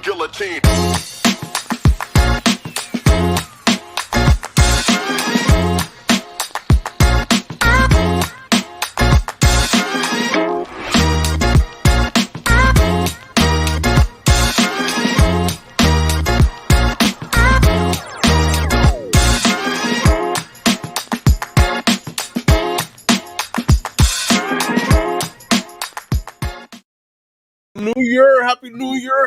guillotine.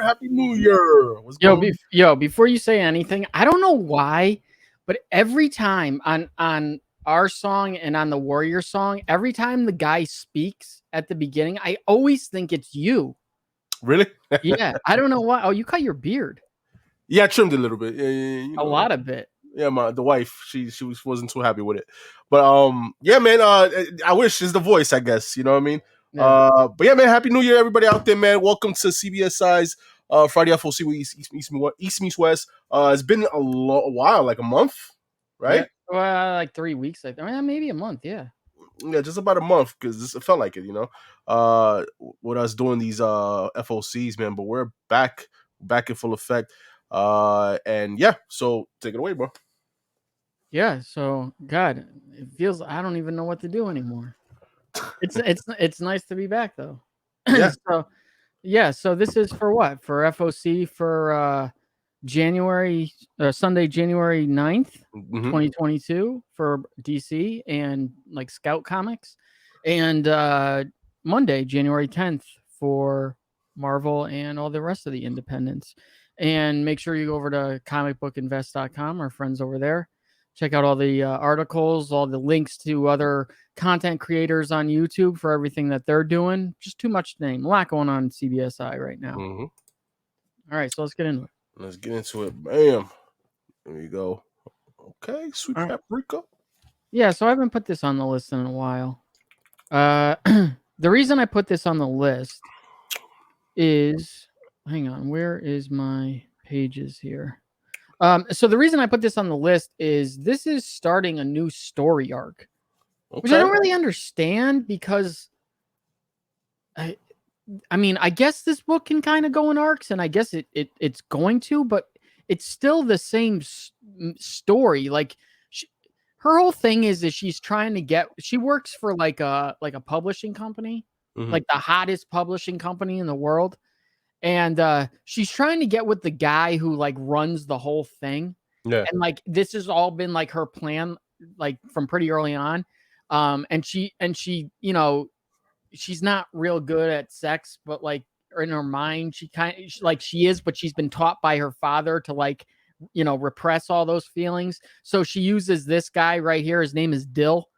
Happy New Year. Before you say anything, I don't know why, but every time on our song and on the Warrior song, every time the guy speaks at the beginning, I always think it's you. Really? Yeah, I don't know why. Oh, you cut your beard. Yeah, I trimmed it a little bit. Yeah, a lot of it. Yeah, the wife, she wasn't too happy with it. But yeah, man, I wish it's the voice, I guess. You know what I mean? Yeah. But yeah, man, Happy New Year, everybody out there, man. Welcome to CBSI's Friday FOC with East meets West. It's been a while, like a month, right? Yeah. Well, like 3 weeks, maybe a month, yeah. Yeah, just about a month, because it felt like it, with us doing these FOCs, man. But we're back in full effect. And yeah, so take it away, bro. Yeah, so God, it feels I don't even know what to do anymore. It's nice to be back though. Yeah. So this is for what? For FOC for Sunday, January 9th, 2022 for DC and like Scout Comics, and Monday, January 10th for Marvel and all the rest of the independents. And make sure you go over to comicbookinvest.com, our friends over there. Check out all the articles, all the links to other content creators on YouTube for everything that they're doing. Just too much to name. A lot going on in CBSI right now. All right, so let's get into it. Let's get into it. Bam. There you go. Okay, sweet paprika. Yeah, so I haven't put this on the list in a while. The reason I put this on the list is, hang on, where is my pages here? So the reason I put this on the list is this is starting a new story arc, which I don't really understand because I mean, I guess this book can kind of go in arcs, and I guess it's going to, but it's still the same story. Like her whole thing is she's trying to she works for like a publishing company, like the hottest publishing company in the world. And she's trying to get with the guy who like runs the whole thing. Yeah. And like this has all been like her plan, like from pretty early on. And she, she's not real good at sex, but like in her mind, she is, but she's been taught by her father to like, repress all those feelings. So she uses this guy right here. His name is Dill.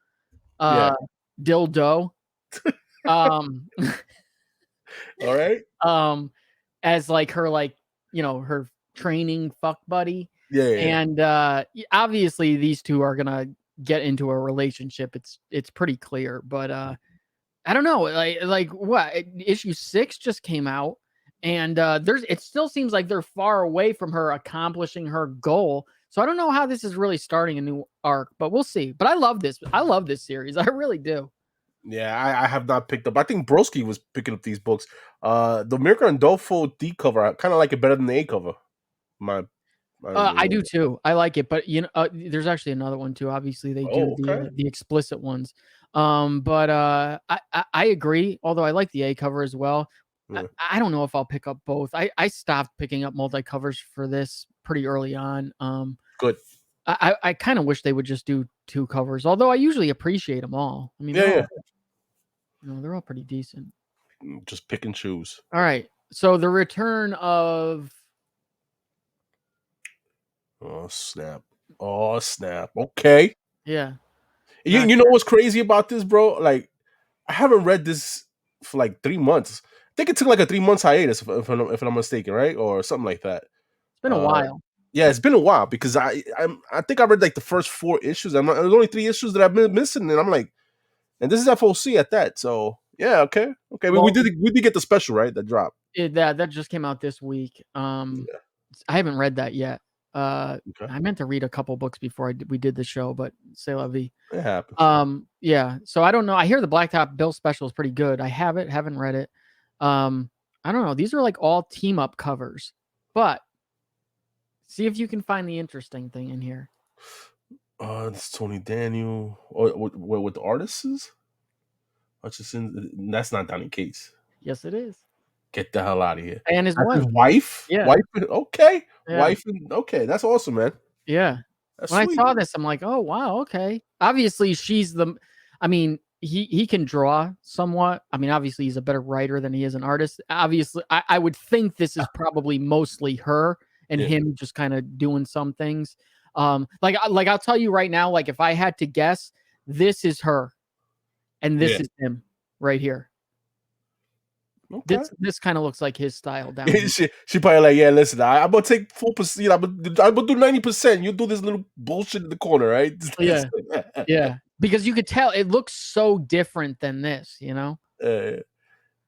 Dildo. All right. As like her, her training fuck buddy. Yeah. And obviously these two are gonna get into a relationship. It's pretty clear, but I don't know. Like what? Issue 6 just came out, and it still seems like they're far away from her accomplishing her goal. So I don't know how this is really starting a new arc, but we'll see. But I love this. I love this series. I really do. Yeah, I have not picked up. I think Broski was picking up these books. The Mirka and Dolfo D cover, I kind of like it better than the A cover. I do too. I like it, but there's actually another one too. Obviously, they do the explicit ones. But I agree. Although I like the A cover as well. Yeah. I don't know if I'll pick up both. I stopped picking up multi covers for this pretty early on. Good. I kind of wish they would just do 2 covers. Although I usually appreciate them all. I mean, they're all pretty decent. Just pick and choose. All right. So the return of. Oh snap! Okay. Yeah. You know what's crazy about this, bro? Like, I haven't read this for like 3 months. I think it took like a 3 months hiatus, if I'm not mistaken, right, or something like that. It's been a while. Yeah, it's been a while because I think I read like the first 4 issues. There's only 3 issues that I've been missing, and I'm like, and this is FOC at that. So yeah, okay. Well, we did get the special, right? That dropped. That just came out this week. I haven't read that yet. I meant to read a couple books before we did the show, but c'est la vie. It happens. Yeah. So I don't know. I hear the Blacktop Bill special is pretty good. I haven't read it. I don't know. These are like all team up covers. But see if you can find the interesting thing in here. It's Tony Daniel. Or what the artist is? Hutchison. That's not Donny Cates. Yes, it is. Get the hell out of here. And his That's wife. his wife? Yeah. Wife? Okay. Yeah. Wife. Okay. That's awesome, man. Yeah. That's when sweet. I saw this, I'm like, oh, wow. Okay. Obviously, he can draw somewhat. I mean, obviously, he's a better writer than he is an artist. Obviously, I would think this is probably mostly her and him just kind of doing some things. Like I'll tell you right now, like if I had to guess, this is her and this is him right here. Okay. This kind of looks like his style down here. she probably like, yeah, listen, I'm gonna take 4%, I'm gonna do 90%. You do this little bullshit in the corner, right? Yeah. Yeah. Because you could tell it looks so different than this, you know? Yeah,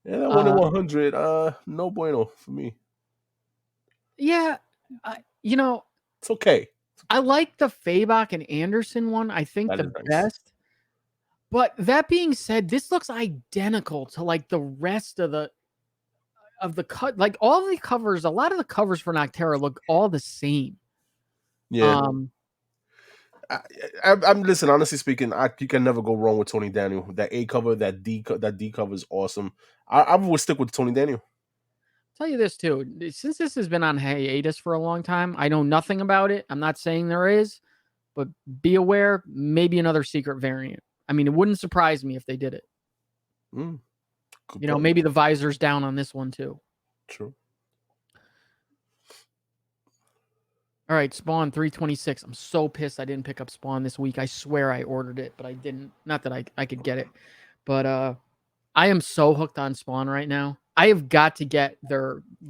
that 1 in 100, no bueno for me. Yeah, it's okay. I like the Fabok and Anderson one. I think the best. But that being said, this looks identical to like the rest of the cut. Like all the covers, a lot of the covers for Nocterra look all the same. Yeah. I'm listen. Honestly speaking, you can never go wrong with Tony Daniel. That A cover, that D cover is awesome. I would stick with Tony Daniel. I'll tell you this too. Since this has been on hiatus for a long time, I know nothing about it. I'm not saying there is, but be aware. Maybe another secret variant. I mean, it wouldn't surprise me if they did it. Maybe the visor's down on this one too. True. All right, Spawn 326. I'm so pissed I didn't pick up Spawn this week. I swear I ordered it, but I didn't. Not that I could get it. But I am so hooked on Spawn right now. I have got to get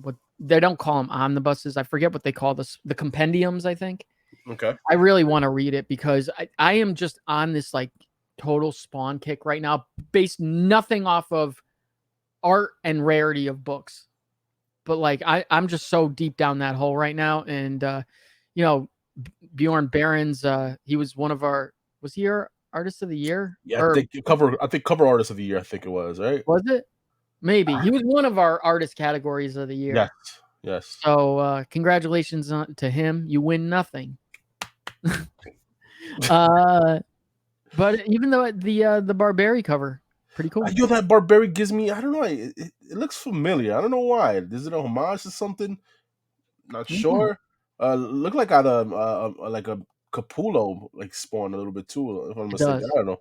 what they don't call them omnibuses. I forget what they call the compendiums, I think. Okay. I really want to read it because I am just on this like total Spawn kick right now, based nothing off of art and rarity of books. But like I'm just so deep down that hole right now. And Bjorn Barons, he was one of was he our artist of the year? Yeah, I think cover artist of the year, I think it was, right? Was it? Maybe. He was one of our artist categories of the year. Yes. So congratulations to him. You win nothing. But even though the Barbary cover, pretty cool. That Barbary gives me, I don't know, it looks familiar. I don't know why. Is it a homage to something? Not sure. Look like out of like a Capullo like Spawn a little bit too. If I'm mistaken, I don't know.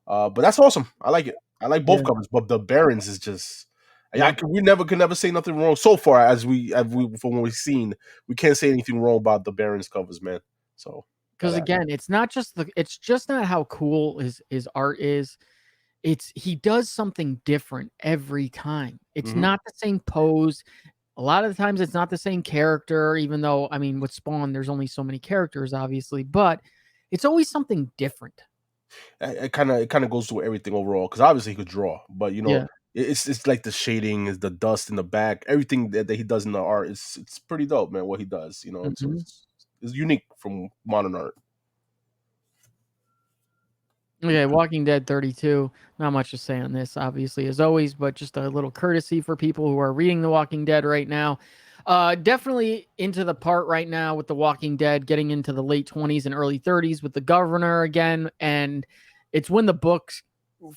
But that's awesome. I like it. I like both covers, but the Barons is just. We could never say nothing wrong so far as we from what we've seen. We can't say anything wrong about the Barons covers, man. So because again, it's just not how cool his art is. He does something different every time. It's not the same pose. A lot of the times it's not the same character, even though, I mean, with Spawn, there's only so many characters, obviously, but it's always something different. It kind of goes through everything overall, because obviously he could draw, but it's like the shading, is the dust in the back, everything that he does in the art. It's pretty dope, man. What he does, so it's unique from modern art. Okay, Walking Dead 32. Not much to say on this, obviously, as always, but just a little courtesy for people who are reading The Walking Dead right now. Definitely into the part right now with The Walking Dead, getting into the late 20s and early 30s with the governor again. And it's when the books,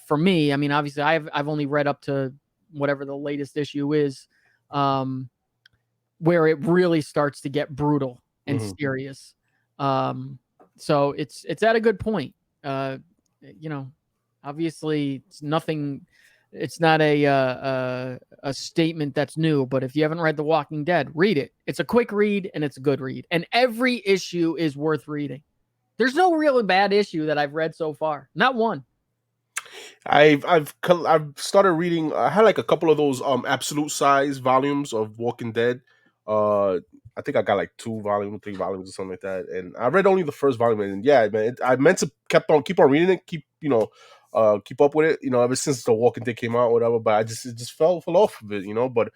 for me, I mean, obviously, I've only read up to whatever the latest issue is, where it really starts to get brutal and serious. So it's at a good point. Obviously it's nothing. It's not a statement that's new, but if you haven't read The Walking Dead, read it. It's a quick read and it's a good read, and every issue is worth reading. There's no really bad issue that I've read so far. Not one. I've started reading. I had like a couple of those absolute size volumes of Walking Dead. I think I got like 3 volumes or something like that, and I read only the first volume. And yeah, man, I meant to keep on reading it, keep up with it, ever since The Walking Dead came out, or whatever. But it just fell off of it, But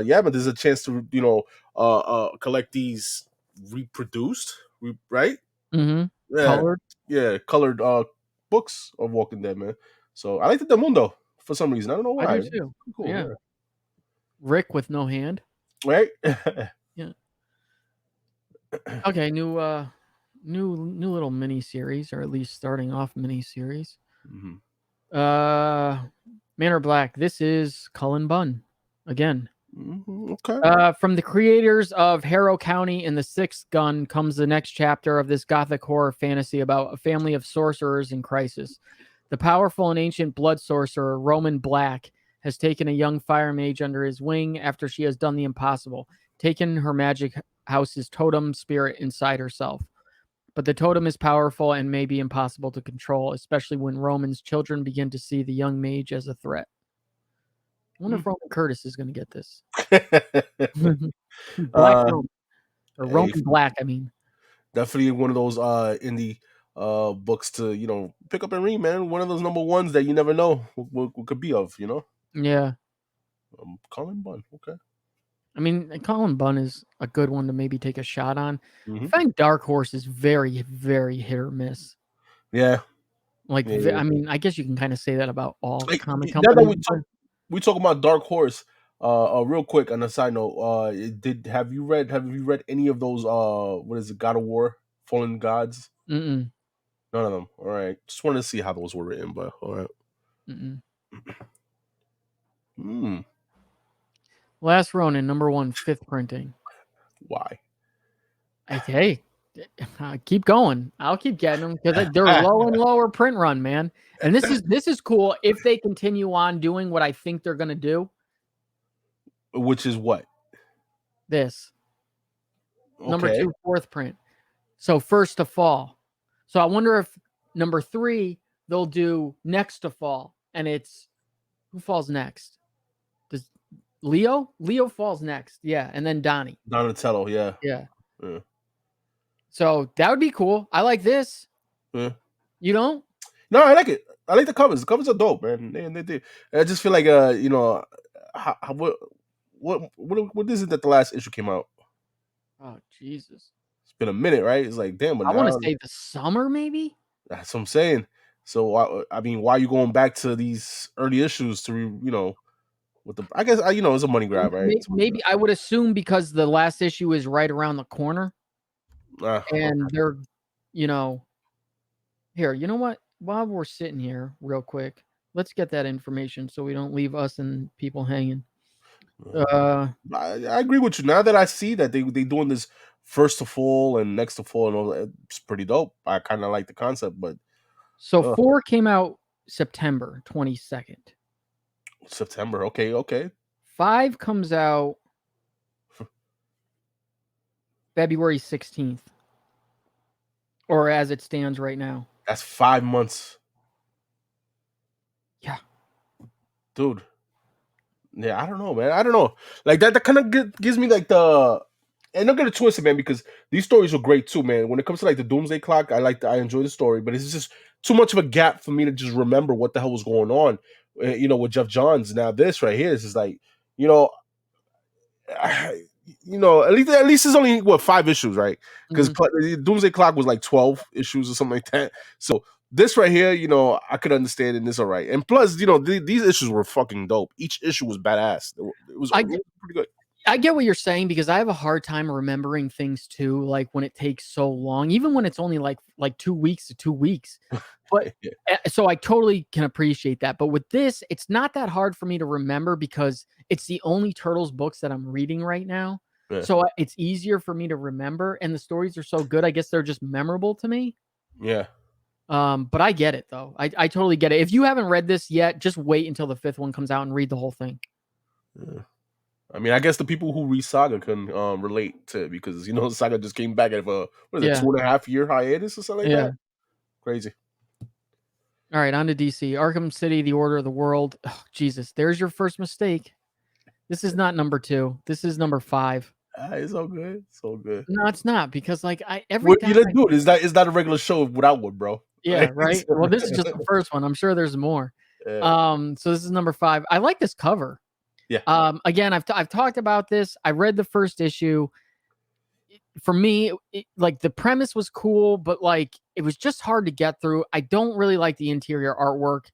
yeah, but there's a chance to collect these reproduced, right? Mm-hmm. Colored books of Walking Dead, man. So I like the Mundo for some reason. I don't know why. I do too. Cool, yeah. Rick with no hand. Right? Yeah. Okay, new little mini series, or at least starting off mini series. Mm-hmm. Man or Black. This is Cullen Bunn again. Mm-hmm. Okay. From the creators of Harrow County and The Sixth Gun comes the next chapter of this gothic horror fantasy about a family of sorcerers in crisis. The powerful and ancient blood sorcerer, Roman Black, has taken a young fire mage under his wing after she has done the impossible, taken her magic house's totem spirit inside herself. But the totem is powerful and may be impossible to control, especially when Roman's children begin to see the young mage as a threat. I wonder if Roman Curtis is going to get this. Black Roman. Or Roman Black, I mean. Definitely one of those indie books to, pick up and read, man. One of those number ones that you never know what could be of, Yeah. Cullen Bunn, okay. I mean, Cullen Bunn is a good one to maybe take a shot on. Mm-hmm. I find Dark Horse is very, very hit or miss. Yeah. Like, yeah. I mean, I guess you can kind of say that about all comic Now companies. that we talk about Dark Horse, real quick on a side note, have you read any of those what is it, God of War, Fallen Gods? Mm-mm. None of them. All right. Just wanted to see how those were written, but all right. Mm-mm. Hmm. Last Ronin, number 1, 5th printing. Why? Hey, keep going. I'll keep getting them because they're low and lower print run, man. And this is cool if they continue on doing what I think they're gonna do. Which is what? This. Okay. Number 2, 4th print. So first to fall. So I wonder if number 3 they'll do next to fall, and it's who falls next? Does Leo? Leo falls next, yeah, and then Donnie. Donatello, yeah. Yeah. So that would be cool. I like this. Yeah. You don't? No, I like it. I like the covers. The covers are dope, man. They do. I just feel like what is it that the last issue came out? Oh Jesus. It's been a minute, right? It's like damn, but I want now to say the summer, maybe. that's what I'm saying. So I mean, why are you going back to these early issues to with the? I guess it's a money grab, right? Maybe I would assume because the last issue is right around the corner, and they're, here. You know what? While we're sitting here, real quick, let's get that information so we don't leave us and people hanging. I agree with you. Now that I see that they doing this first to fall and next to fall and all that, it's pretty dope. I kind of like the concept, but so 4 came out September 22nd. September, okay. 5 comes out February 16th, or as it stands right now. That's 5 months. Yeah, dude. Yeah, I don't know, man. I don't know. Like that kind of gives me like the. And don't get it twisted, man, because these stories are great too, man. When it comes to like the Doomsday Clock, I enjoy the story, but it's just too much of a gap for me to just remember what the hell was going on, with Jeff Johns. Now this right here is just like, at least it's only 5 issues, right? Because Doomsday Clock was like 12 issues or something like that. So this right here, I could understand, and it's all right. And plus, these issues were fucking dope. Each issue was badass. It was pretty good. I get what you're saying because I have a hard time remembering things too, like when it takes so long, even when it's only like 2 weeks to 2 weeks. But so I totally can appreciate that. But with this, it's not that hard for me to remember because it's the only Turtles books that I'm reading right now. Yeah. So it's easier for me to remember, and the stories are so good. I guess they're just memorable to me. Yeah. But I get it though. I totally get it. If you haven't read this yet, just wait until the 5th one comes out and read the whole thing. Yeah. I mean, I guess the people who read Saga can relate to it because Saga just came back at a 2.5 year hiatus or something like that. Crazy. All right, on to DC. Arkham City, The Order of the World. Oh, Jesus, there's your first mistake. This is not number 2. This is number 5. It's all good. It's all good. No, it's not because it's not a regular show without one, bro. Yeah, right. Well, this is just the first one. I'm sure there's more. Yeah. So this is number 5. I like this cover. Yeah. Again, I've talked about this. I read the first issue. For me, like the premise was cool, but like it was just hard to get through. I don't really like the interior artwork.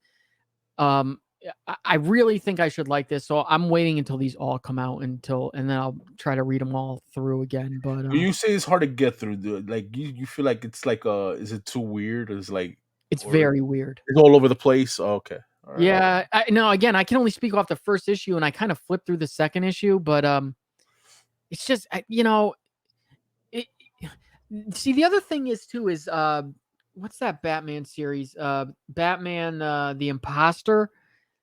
I really think I should like this. So I'm waiting until these all come out and then I'll try to read them all through again. But You say it's hard to get through. Like you feel like it's like is it too weird? Or is like it's or very weird. it's all over the place. Oh, okay. All right. Yeah. No, again, I can only speak off the first issue, and I kind of flipped through the second issue, but it's just it, see, the other thing is too is what's that Batman series? Batman the Imposter.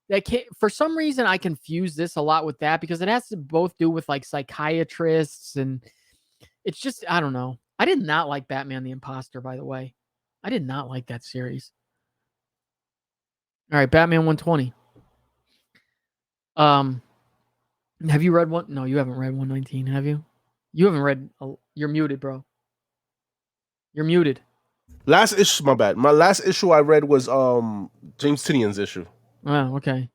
That for some reason I confuse this a lot with that because it has to both do with like psychiatrists, and it's just I don't know. I did not like Batman the Imposter, by the way. I did not like that series. All right, Batman 120. Have you read one? No, you haven't read 119, have you? You haven't read. You're muted, bro. You're muted. Last issue, my bad. My last issue I read was James Tynion's issue. Oh, okay.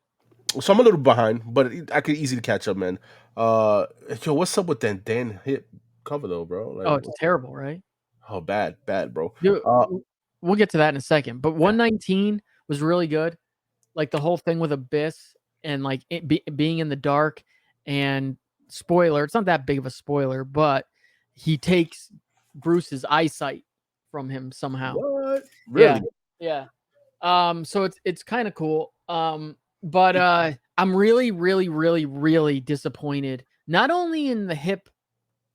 So I'm a little behind, but I could easily catch up, man. Yo, what's up with that Dan Hip cover though, bro? Like, Oh, it's terrible, right? Oh, bad, bro. Dude, we'll get to that in a second. But 119 was really good. Like the whole thing with Abyss and like being in the dark, and spoiler, it's not that big of a spoiler, but he takes Bruce's eyesight from him somehow. What? Really? Yeah. So it's kind of cool. But I'm really, really, really, really disappointed. Not only in the Hip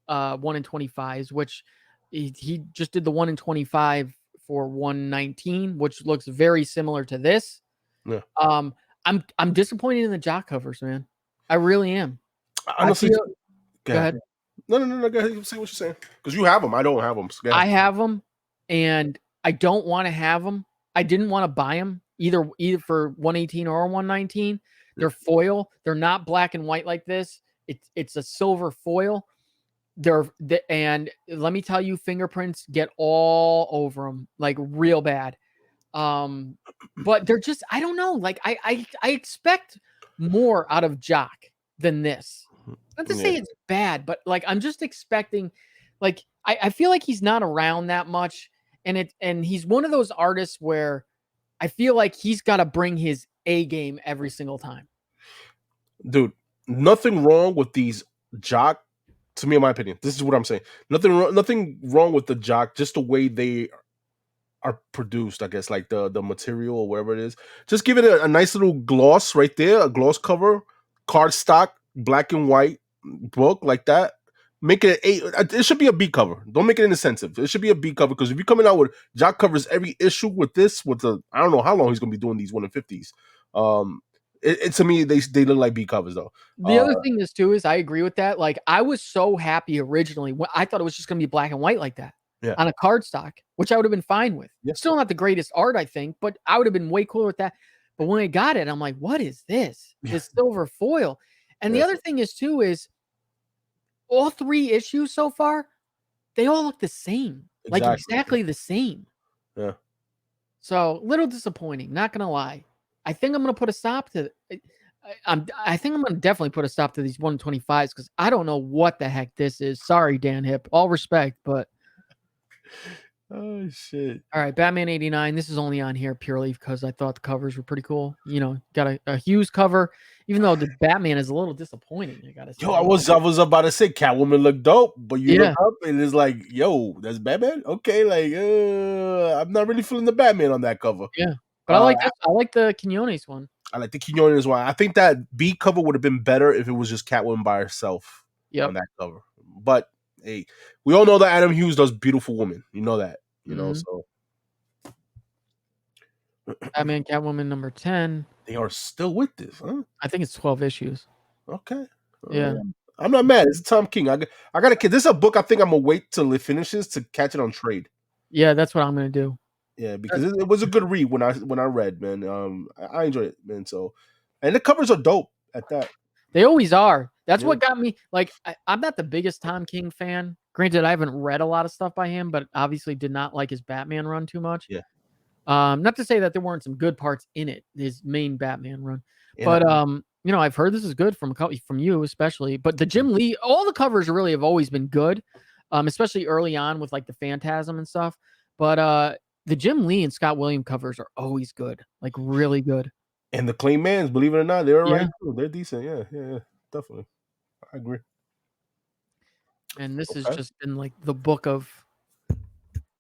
1 in 25s, which he just did the 1 in 25 for 119, which looks very similar to this. Yeah. I'm disappointed in the Jock covers, man. I really am. Honestly, go ahead. No. Go ahead. Say what you're saying. Because you have them. I don't have them. So I have them, and I don't want to have them. I didn't want to buy them either for 118 or 119. They're foil. They're not black and white like this. It's a silver foil. And let me tell you, fingerprints get all over them, like real bad. But they're just, I don't know. Like I expect more out of Jock than this. Not to say it's bad, but like I'm just expecting, like I feel like he's not around that much, and he's one of those artists where I feel like he's got to bring his A game every single time. Dude, nothing wrong with these Jock. To me, in my opinion, this is what I'm saying. Nothing wrong with the Jock. Just the way they are produced, I guess, like the material or whatever it is. Just give it a nice little gloss right there, a gloss cover, cardstock, black and white book like that. Make it it should be a B cover. Don't make it inexpensive. It should be a B cover, because if you're coming out with Jock covers every issue with this, I don't know how long he's gonna be doing these 1 in 50s. To me, they look like B covers though. The other thing is too is I agree with that. Like I was so happy originally when I thought it was just gonna be black and white like that on a cardstock, which I would have been fine with. Still not the greatest art, I think, but I would have been way cooler with that. But when I got it, I'm like, what is this? This silver foil. And the other thing is too is all 3 issues so far, they all look the same. Like exactly the same. Yeah. So a little disappointing, not gonna lie. I think I'm gonna put a stop to I think I'm gonna definitely put a stop to these 125s, because I don't know what the heck this is. Sorry, Dan Hip. All respect, but oh shit. All right, Batman 89. This is only on here purely because I thought the covers were pretty cool. You know, got a Hughes cover, even though the Batman is a little disappointing. I gotta say. Yo, I was about to say Catwoman looked dope, but you look up and it's like, yo, that's Batman. Okay, like I'm not really feeling the Batman on that cover. Yeah, but I like the Quinones one. I like the Quinones one. I think that B cover would have been better if it was just Catwoman by herself on that cover. But hey, we all know that Adam Hughes does Beautiful Woman. You know that. You know, so Batman Catwoman number 10. They are still with this, huh? I think it's 12 issues. Okay. Yeah. I'm not mad. It's Tom King. I got a kid. This is a book I think I'm gonna wait till it finishes to catch it on trade. Yeah, that's what I'm gonna do. Yeah, because it was a good read when I read, man. I enjoyed it, man. So, and the covers are dope at that. They always are. That's what got me. Like, I'm not the biggest Tom King fan. Granted, I haven't read a lot of stuff by him, but obviously did not like his Batman run too much. Yeah. Not to say that there weren't some good parts in it, his main Batman run, but you know, I've heard this is good from you especially. But the Jim Lee, all the covers really have always been good, especially early on with like the Phantasm and stuff. But the Jim Lee and Scott Williams covers are always good, like really good. And the Clay Mans, believe it or not, they're Yeah. right too. They're decent. Yeah, definitely. I agree. And this has Okay. just been like the book of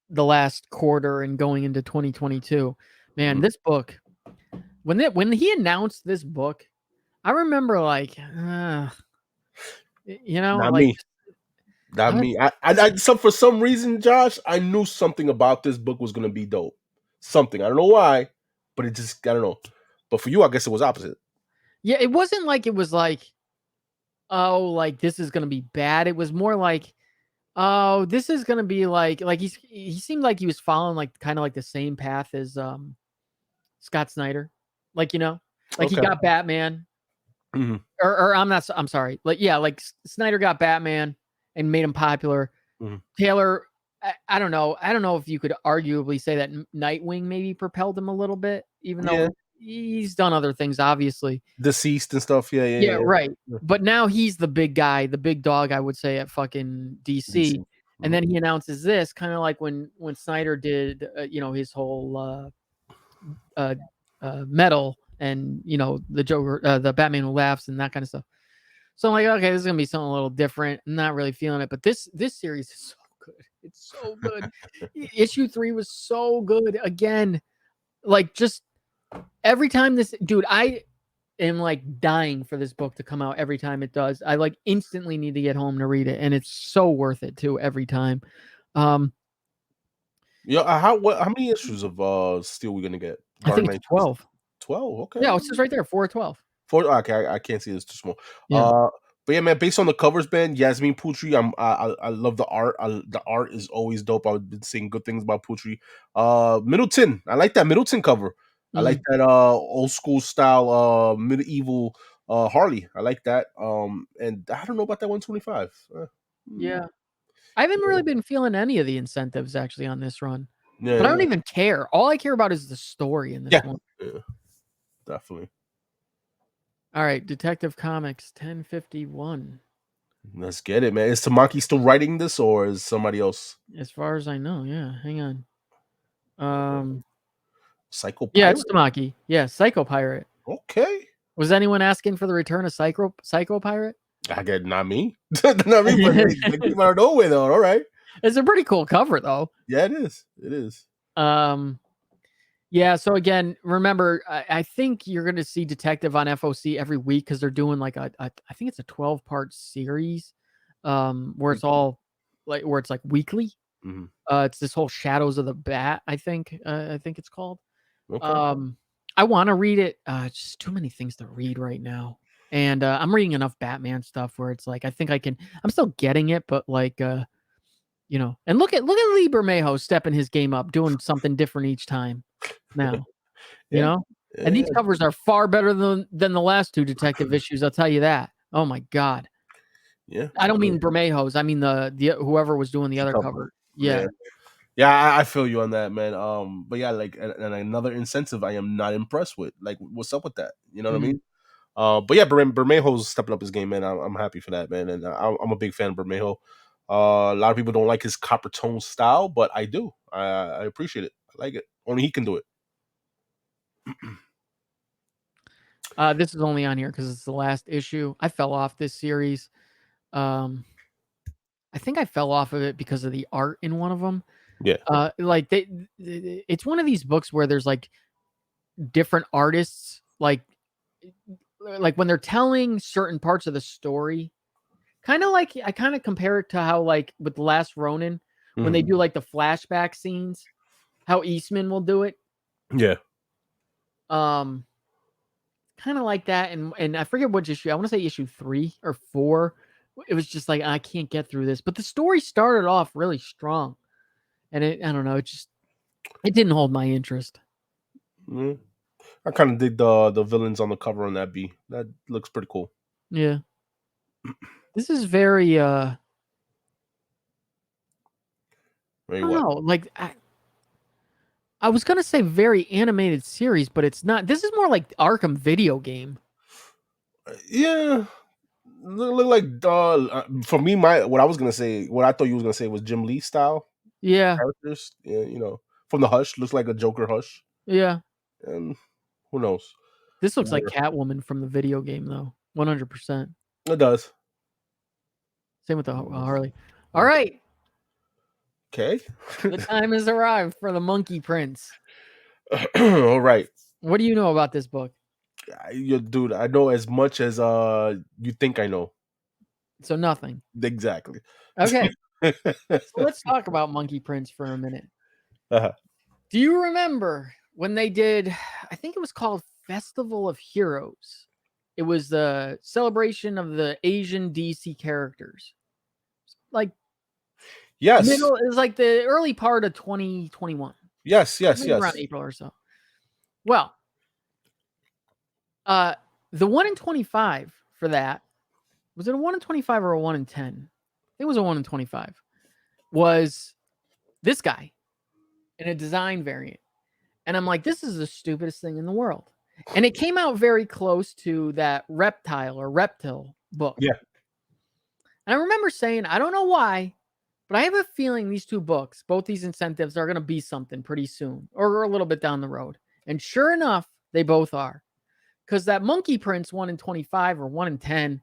the last quarter and going into 2022. Man, this book, when he announced this book, I remember like, Not like me. Not me. So for some reason, Josh, I knew something about this book was gonna be dope. Something. I don't know why, but it just I don't know. But for you, I guess it was opposite. yeah, it wasn't like it was like, oh, like this is gonna be bad. It was more like, oh, this is gonna be like he seemed like he was following like kind of like the same path as Scott Snyder, like like he Okay. got Batman, Mm-hmm. or I'm sorry, like like Snyder got Batman and made him popular. Mm-hmm. Taylor, I don't know if you could arguably say that Nightwing maybe propelled him a little bit, even though he's done other things, obviously. Deceased and stuff. Yeah. Right. But now he's the big guy, the big dog, I would say, at fucking DC. Mm-hmm. And then he announces this, kind of like when Snyder did, his whole metal and the Joker, the Batman Who Laughs, and that kind of stuff. So I'm like, okay, this is gonna be something a little different. I'm not really feeling it, but this series is so good. It's so good. Issue 3 was so good. Again, like just every time this dude, I am like dying for this book to come out every time it does. I like instantly need to get home to read it, and it's so worth it too every time. Yeah, how many issues of Steel we gonna get? I think it's 12. 12. Okay. Yeah, it says right there, 4 or 12. Okay, I can't see this too small. Yeah. But yeah, man, based on the covers, man, Yasmin Putri, I love the art. The art is always dope. I've been seeing good things about Putri. Middleton, I like that Middleton cover. I like that old school style medieval Harley. I like that. And I don't know about that 125. Yeah. I haven't really been feeling any of the incentives actually on this run. Yeah, but I don't even care. All I care about is the story in this one. Yeah, definitely. All right, Detective Comics 1051. Let's get it, man. Is Tamaki still writing this, or is somebody else? As far as I know, yeah. Hang on. Psycho Pirate? Yeah, it's Tamaki. Yeah, Psycho Pirate. Okay. Was anyone asking for the return of Psycho Pirate? I get not me. Not me, but they came out of nowhere though. All right. It's a pretty cool cover though. Yeah, it is. It is. Yeah, so again, remember, I think you're going to see Detective on FOC every week because they're doing like I think it's a 12-part series where it's all like where it's like weekly. Mm-hmm. It's this whole Shadows of the Bat, I think it's called. Okay. I want to read it. Just too many things to read right now. And I'm reading enough Batman stuff where it's like I think I'm still getting it, but like and look at Lee Bermejo stepping his game up, doing something different each time. Now, and these covers are far better than the last 2 detective issues. I'll tell you that. Oh my god. Yeah. I don't mean Bermejo's. I mean the whoever was doing the other cover. Yeah. Yeah, I feel you on that, man. But yeah, like and another incentive I am not impressed with. Like, what's up with that? You know what I mean? But yeah, Bermejo's stepping up his game, man. I'm happy for that, man, and I'm a big fan of Bermejo. A lot of people don't like his copper tone style, but I do. I appreciate it. I like it. Only he can do it. This is only on here because it's the last issue. I fell off this series. I think I fell off of it because of the art in one of them. Yeah. Like it's one of these books where there's like different artists, like when they're telling certain parts of the story, kind of like I kind of compare it to how like with The Last Ronin, when they do like the flashback scenes, how Eastman will do it. Yeah. Kind of like that, and I forget which issue. I want to say issue 3 or 4. It was just like I can't get through this, but the story started off really strong, and I don't know, it didn't hold my interest. I kind of dig the villains on the cover on that B. That looks pretty cool. Yeah, this is very Very I don't know, like I was gonna say very animated series, but it's not. This is more like Arkham video game. Yeah, look like for me, what I thought you was gonna say was Jim Lee style. Yeah, Characters. Yeah, from the Hush, looks like a Joker Hush. Yeah, and who knows? This looks like Catwoman from the video game, though. 100%. It does. Same with the Harley. All right. Okay. The time has arrived for the Monkey Prince. All right. What do you know about this book? Dude, I know as much as you think I know. So nothing. Exactly. Okay. So let's talk about Monkey Prince for a minute. Do you remember when they did, I think it was called Festival of Heroes. It was the celebration of the Asian DC characters. Like, yes. It was like the early part of 2021. Yes. Around April or so. Well, the 1 in 25 for that, was it a 1 in 25 or a 1 in 10? I think it was a 1 in 25. Was this guy in a design variant. And I'm like, this is the stupidest thing in the world. And it came out very close to that reptile book. Yeah. And I remember saying, I don't know why, but I have a feeling these two books, both these incentives, are going to be something pretty soon or a little bit down the road. And sure enough, they both are. Because that Monkey Prince 1 in 25 or 1 in 10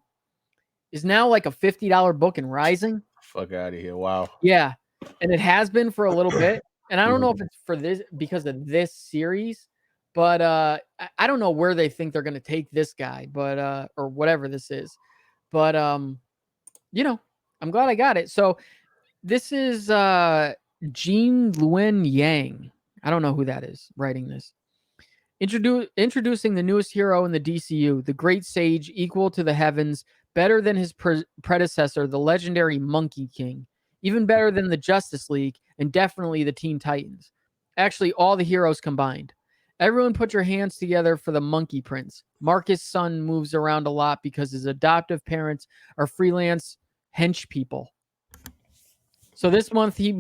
is now like a $50 book and rising. Fuck out of here. Wow. Yeah. And it has been for a little bit. And I don't know if it's for this because of this series, but I don't know where they think they're going to take this guy, but or whatever this is. But you know, I'm glad I got it. So this is Jean Luen Yang. I don't know who that is writing this. Introducing the newest hero in the DCU, the great sage equal to the heavens, better than his predecessor, the legendary Monkey King, even better than the Justice League, and definitely the Teen Titans. Actually, all the heroes combined. Everyone put your hands together for the Monkey Prince. Marcus' son moves around a lot because his adoptive parents are freelance hench people. So this month he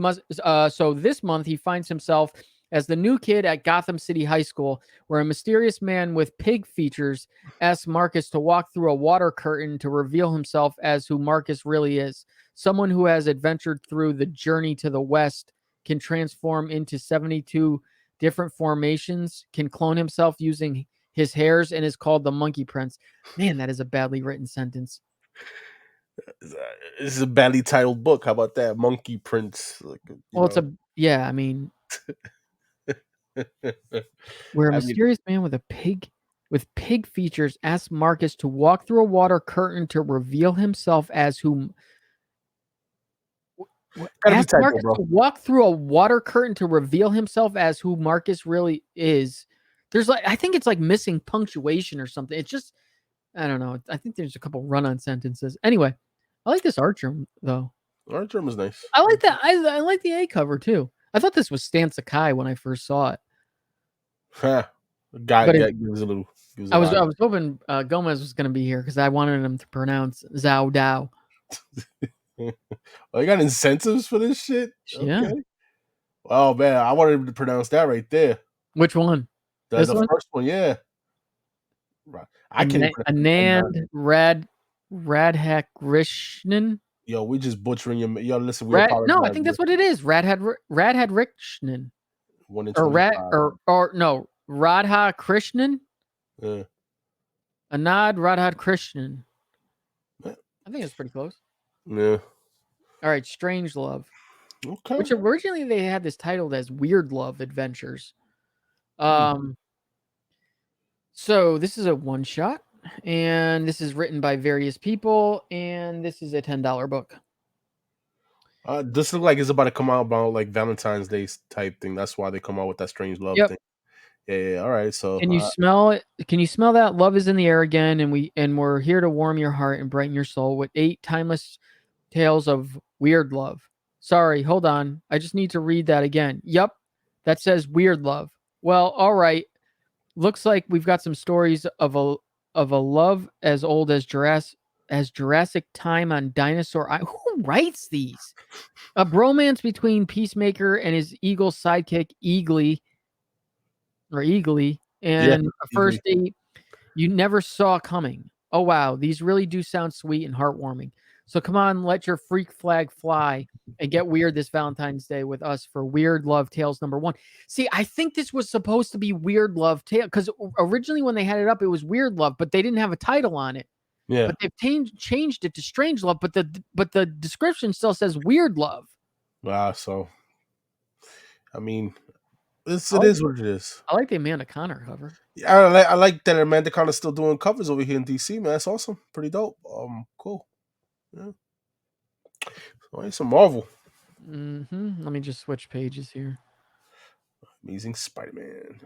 finds himself as the new kid at Gotham City High School, where a mysterious man with pig features asks Marcus to walk through a water curtain to reveal himself as who Marcus really is. Someone who has adventured through the journey to the West, can transform into 72 different formations, can clone himself using his hairs, and is called the Monkey Prince. Man, that is a badly written sentence. This is a badly titled book. How about that? Monkey Prince. I mean... where a mysterious man with pig features asks Marcus to walk through a water curtain to reveal himself as whom. Ask Marcus to walk through a water curtain to reveal himself as who Marcus really is. There's I think it's like missing punctuation or something. It's just, I don't know. I think there's a couple run-on sentences. Anyway, I like this art germ though. Art germ is nice. I like that. I like the A cover too. I thought this was Stan Sakai when I first saw it. Guy gives a little. I was hoping Gomez was going to be here because I wanted him to pronounce Zhao Dao. Oh, you got incentives for this shit? Yeah. Okay. Oh man, I wanted him to pronounce that right there. Which one? The first one, yeah. Right. I can't. Anand Radhakrishnan. Yo, we just butchering your. Yo, listen, no, I think that's what it is. Radhakrishnan. 1 in 25. Or no, Radha Krishnan. Yeah. Anand Radhakrishnan. Yeah. I think it's pretty close. Yeah. All right, Strange Love. Okay. Which originally they had this titled as Weird Love Adventures. So this is a one shot, and this is written by various people, and this is a $10 book. This looks like it's about to come out about like Valentine's Day type thing. That's why they come out with that Strange Love thing. Yeah. All right. So can you smell it? Can you smell that? Love is in the air again, and we're here to warm your heart and brighten your soul with 8 timeless tales of weird love. Sorry, hold on. I just need to read that again. Yup, that says weird love. Well, all right. Looks like we've got some stories of a love as old as Jurassic time on Dinosaur Island. Who writes these? A bromance between Peacemaker and his eagle sidekick Eagly, and a first date you never saw coming. Oh, wow. These really do sound sweet and heartwarming. So come on, let your freak flag fly and get weird this Valentine's Day with us for Weird Love Tales #1. See, I think this was supposed to be Weird Love Tale because originally when they had it up, it was Weird Love, but they didn't have a title on it. Yeah. But they've changed it to Strange Love, but the description still says Weird Love. Wow. So, I mean, it is what it is. I like the Amanda Connor cover. Yeah, I like that Amanda Connor's still doing covers over here in DC, man. That's awesome. Pretty dope. Cool. Yeah. So it's a Marvel. Let me just switch pages here. Amazing Spider-Man.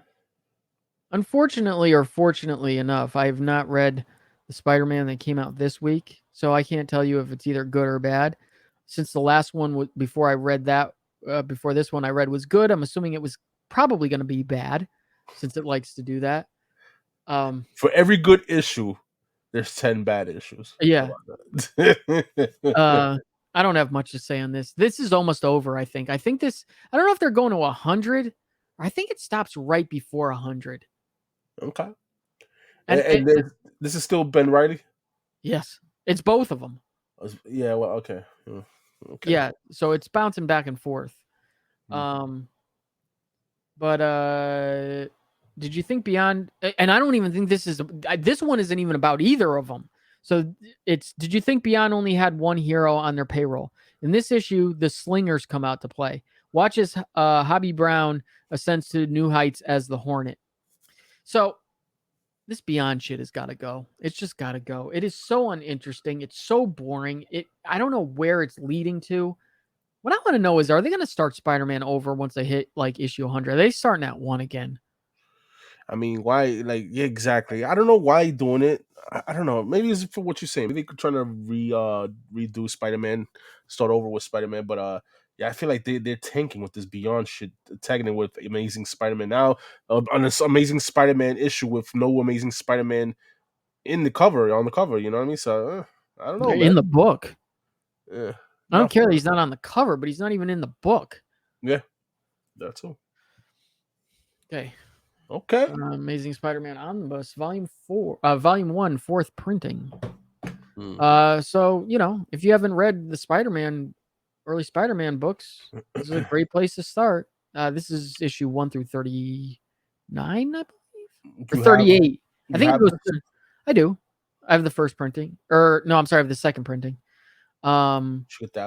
Unfortunately, or fortunately enough, I have not read the Spider-Man that came out this week, so I can't tell you if it's either good or bad. Since the last one before I read that, before this one I read was good, I'm assuming it was probably going to be bad, since it likes to do that. For every good issue, there's 10 bad issues. Yeah. I don't have much to say on this. This is almost over, I think. I don't know if they're going to 100, or I think it stops right before 100. Okay. And this is still Ben Reilly? Yes. It's both of them. Yeah, well, okay. Okay. Yeah, so it's bouncing back and forth. But did you think Beyond, and I don't even think this one isn't even about either of them. So did you think Beyond only had one hero on their payroll? In this issue, the Slingers come out to play. Watch as Hobby Brown ascends to new heights as the Hornet. So this Beyond shit has got to go. It's just got to go. It is so uninteresting. It's so boring. I don't know where it's leading to. What I want to know is, are they going to start Spider-Man over once they hit like issue 100? Are they starting at 1 again? I mean, why? Like, yeah, exactly. I don't know why doing it. I don't know. Maybe it's for what you're saying. Maybe they're trying to redo Spider-Man, start over with Spider-Man. But yeah, I feel like they're tanking with this Beyond shit, tagging it with Amazing Spider-Man now on this Amazing Spider-Man issue with no Amazing Spider-Man on the cover. You know what I mean? So I don't know. They're man. in the book. Yeah, I don't care that he's not on the cover, but he's not even in the book. Yeah, that's all. Okay. Okay. Amazing Spider-Man Omnibus, Volume 1, 4th printing. So, if you haven't read the early Spider-Man books, this is a great place to start. This is issue 1 through 39, I believe. Or 38. I think it goes. I do. I have the first printing. Or, no, I'm sorry, I have the second printing. Does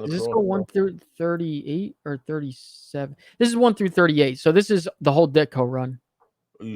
this go 1 through 38 or 37? This is 1 through 38. So this is the whole Ditko run.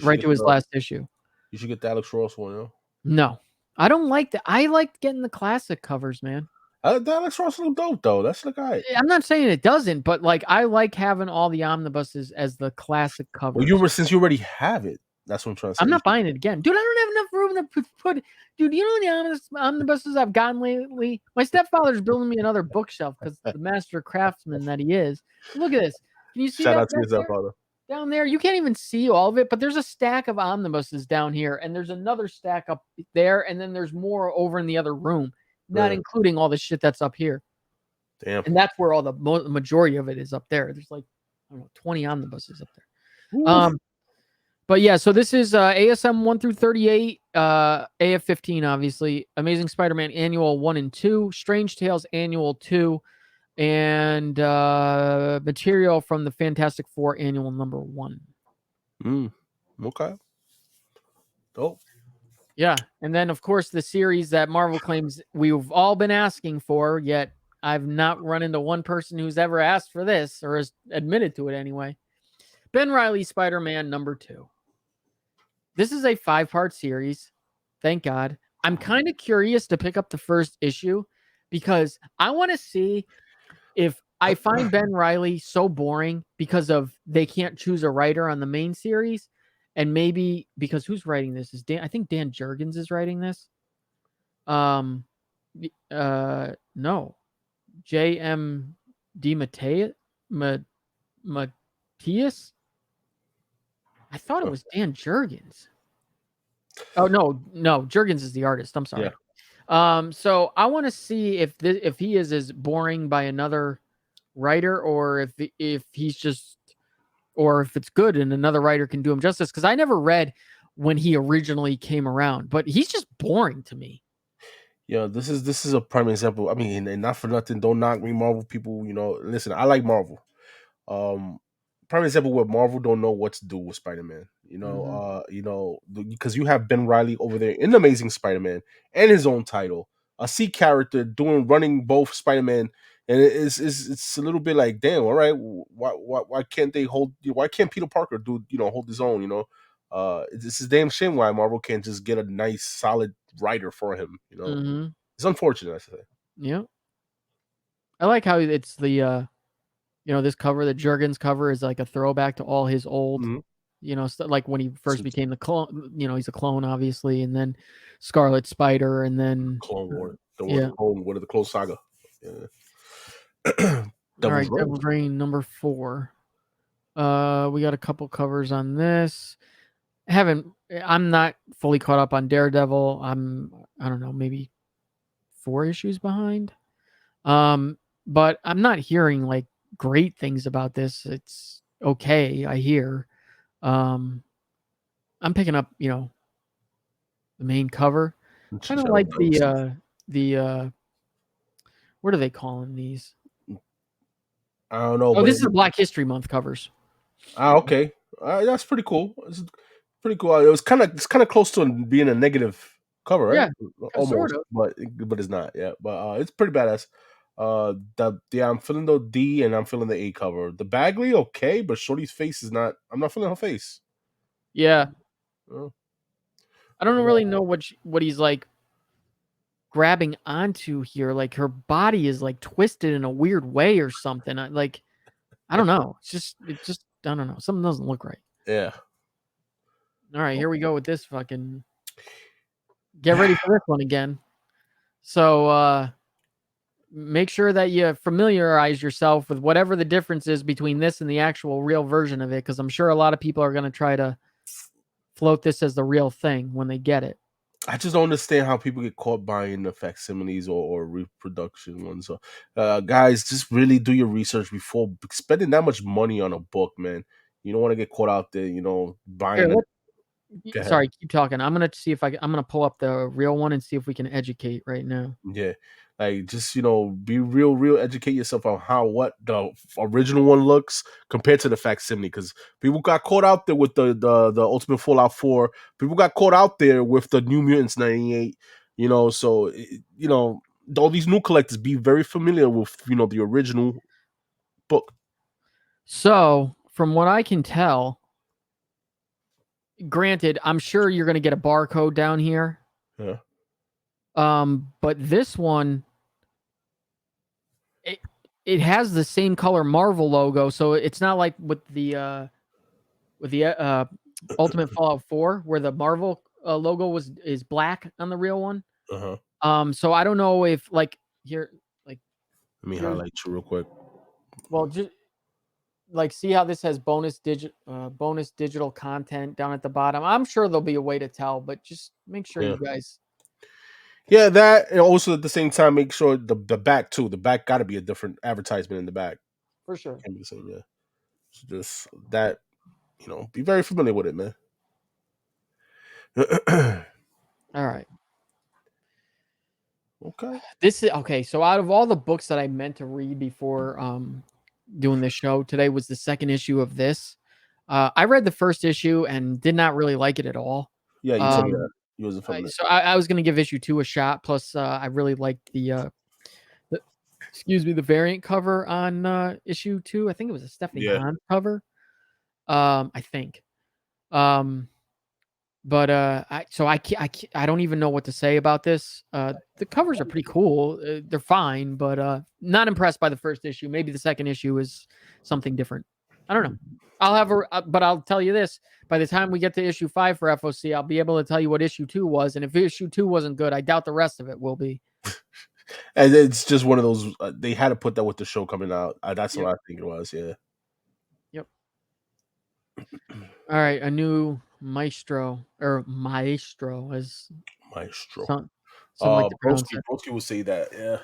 Right to his last issue. You should get the Alex Ross one, No. I don't like that. I like getting the classic covers, man. The Alex Ross look dope, though. That's the guy. I'm not saying it doesn't, but like I like having all the omnibuses as the classic covers. Well, since you already have it, that's what I'm trying to say. I'm not buying it again. Dude, I don't have enough room to put. Dude, you know how many omnibuses I've gotten lately? My stepfather's building me another bookshelf because the master craftsman that he is. Look at this. Can you see Shout that out to your stepfather. Down there, you can't even see all of it, but there's a stack of omnibuses down here, and there's another stack up there, and then there's more over in the other room, not including all the shit that's up here. Damn. And that's where all the majority of it is up there. There's like, I don't know, 20 omnibuses up there. But yeah, so this is ASM 1 through 38, AF 15, obviously, Amazing Spider-Man Annual 1 and 2, Strange Tales Annual 2, and material from the Fantastic Four Annual #1. Okay. Dope. Yeah, and then of course the series that Marvel claims we've all been asking for, yet I've not run into one person who's ever asked for this or has admitted to it anyway. Ben Reilly Spider-Man #2. This is a 5-part series. Thank God. I'm kind of curious to pick up the first issue because I want to see if I find Ben Reilly so boring because they can't choose a writer on the main series, and maybe because who's writing this is Dan. I think Dan Jurgens is writing this. No, J.M. DeMatteis. Matthias. I thought it was Dan Jurgens. Oh no, Jurgens is the artist. I'm sorry. Yeah. So I want to see if he is as boring by another writer, or if he's just, or if it's good and another writer can do him justice. Because I never read when he originally came around, but he's just boring to me. Yeah, this is a prime example. I mean, and not for nothing, don't knock me, Marvel people. Listen, I like Marvel. Um, Prime example where Marvel don't know what to do with Spider-Man. Because you have Ben Reilly over there in Amazing Spider-Man and his own title, a C character running both Spider-Man, and it's a little bit like, damn, all right, why can't they hold? Why can't Peter Parker hold his own? It's a damn shame why Marvel can't just get a nice solid writer for him. Mm-hmm. It's unfortunate, I should say. Yeah. I like how it's the this cover, the Jurgens cover, is like a throwback to all his old, like when he first became the clone. He's a clone, obviously, and then Scarlet Spider, and then Clone War, what are the Clone Saga? Yeah. All right, Devil's Reign number 4. We got a couple covers on this. I'm not fully caught up on Daredevil. I don't know, maybe 4 issues behind. But I'm not hearing like great things about this. It's okay, I hear. I'm picking up, the main cover. Kind of like the what are they calling these? I don't know. Oh, this is the Black History Month covers. Okay. That's pretty cool. It's pretty cool. It's kind of close to being a negative cover, right? Yeah, Almost, sort of. but it's not. Yeah, but it's pretty badass. I'm feeling the D and I'm feeling the A cover. The Bagley, okay, but Shorty's face is not. I'm not feeling her face. Yeah. Oh. I don't really know what he's like grabbing onto here. Like her body is like twisted in a weird way or something. I don't know. It's just I don't know. Something doesn't look right. Yeah. All right, here we go with this fucking. Get ready for this one again. So make sure that you familiarize yourself with whatever the difference is between this and the actual real version of it, because I'm sure a lot of people are going to try to float this as the real thing when they get it. I just don't understand how people get caught buying the facsimiles or reproduction ones. So, guys, just really do your research before spending that much money on a book, man. You don't want to get caught out there, buying. Sorry, keep talking. I'm gonna see if I'm gonna pull up the real one and see if we can educate right now. Yeah, like just be real, educate yourself on what the original one looks compared to the facsimile, because people got caught out there with the Ultimate Fallout 4. People got caught out there with the New Mutants 98. So all these new collectors, be very familiar with the original book. So from what I can tell, granted, I'm sure you're gonna get a barcode down here. Yeah. But this one, it has the same color Marvel logo, so it's not like with the Ultimate Fallout 4 where the Marvel logo is black on the real one. So I don't know if here, let me highlight you real quick. Well, just see how this has bonus digital content down at the bottom. I'm sure there'll be a way to tell, but just make sure you guys. Yeah, that, and also at the same time, make sure the back too. The back got to be a different advertisement in the back. For sure. Can't be the same, yeah. So just that, be very familiar with it, man. All right. Okay. This is okay. So out of all the books that I meant to read before doing this show, today was the second issue of this. I read the first issue and did not really like it at all. Yeah, you told me that. You wasn't feeling it. So I was going to give issue 2 a shot. Plus, I really liked the variant cover on issue 2. I think it was a Stephanie Hahn cover. I think. But I don't even know what to say about this. The covers are pretty cool. They're fine, but not impressed by the first issue. Maybe the second issue is something different. I don't know. But I'll tell you this: by the time we get to issue 5 for FOC, I'll be able to tell you what issue 2 was. And if issue 2 wasn't good, I doubt the rest of it will be. And it's just one of those. They had to put that with the show coming out. That's what I think it was. Yeah. Yep. All right, a new maestro as maestro. Some like Broski would say that. Yeah.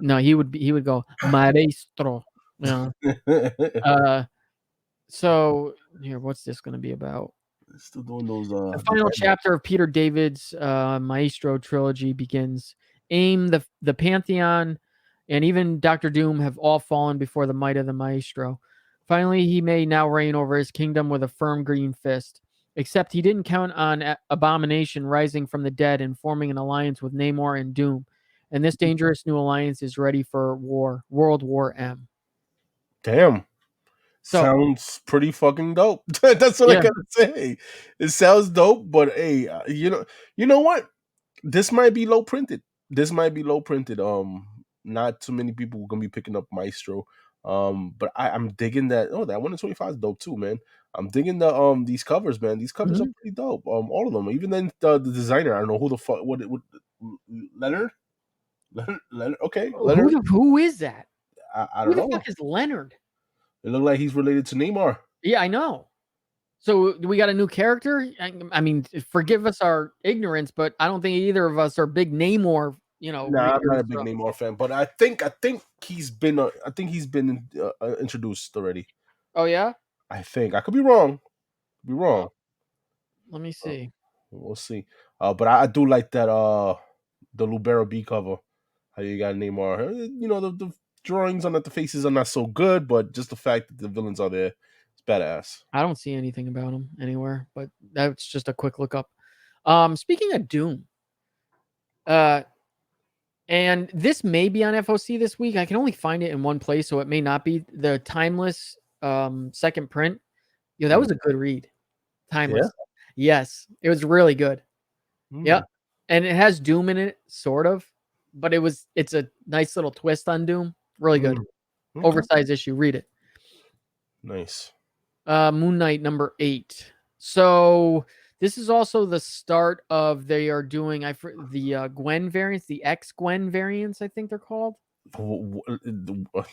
No, he would go maestro. Yeah. So here, what's this going to be about? Still doing those. The final chapter of Peter David's Maestro trilogy begins AIM, the Pantheon, and even Dr. Doom have all fallen before the might of the Maestro. Finally, he may now reign over his kingdom with a firm green fist. Except he didn't count on Abomination rising from the dead and forming an alliance with Namor and Doom. And this dangerous new alliance is ready for war, World War M. Damn. So, sounds pretty fucking dope. That's what I gotta say. It sounds dope, but hey, you know what? This might be low printed. Not too many people are gonna be picking up Maestro. But I'm digging that. Oh, that 1 in 25 is dope too, man. I'm digging these covers, man. These covers are pretty dope. All of them. Even then the designer, I don't know who the fuck what Leonard? Leonard. Okay, Leonard. Who is that? I don't know. Who the fuck is Leonard? It looked like he's related to Neymar. Yeah, I know. So we got a new character. I mean, forgive us our ignorance, but I don't think either of us are big Namor. I'm not a big Namor fan, but I think he's been introduced already. Oh yeah, I think I could be wrong. Let me see. We'll see. But I do like that the Lubera B cover. How you got Neymar? You know the drawings on it, the faces are not so good, but just the fact that the villains are there, it's badass. I don't see anything about him anywhere, but that's just a quick look up. Speaking of Doom, and this may be on FOC this week. I can only find it in one place, so it may not be the Timeless second print. Yeah, that was a good read. Timeless. Yeah? Yes, it was really good. Yeah, and it has Doom in it, sort of, but it's a nice little twist on Doom. Really good. Okay. Oversized issue. Read it. Nice. Moon Knight number 8. So this is also the start of they are doing the Gwen variants, the X Gwen variants, I think they're called. You